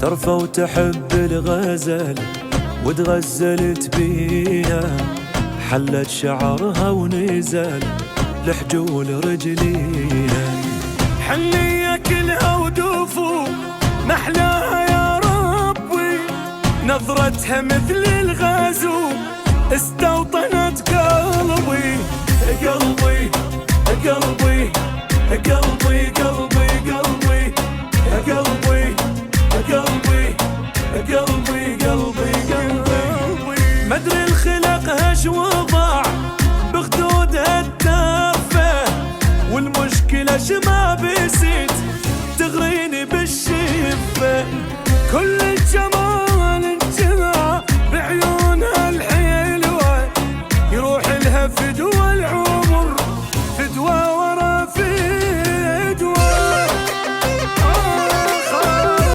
ترفى وتحب الغزل وتغزلت بينا، حلت شعرها ونزل لحجول رجلينا. حنية كلها ودوفو محلاها يا ربي، نظرتها مثل الغازو استوطنت قلبي. قلبي قلبي قلبي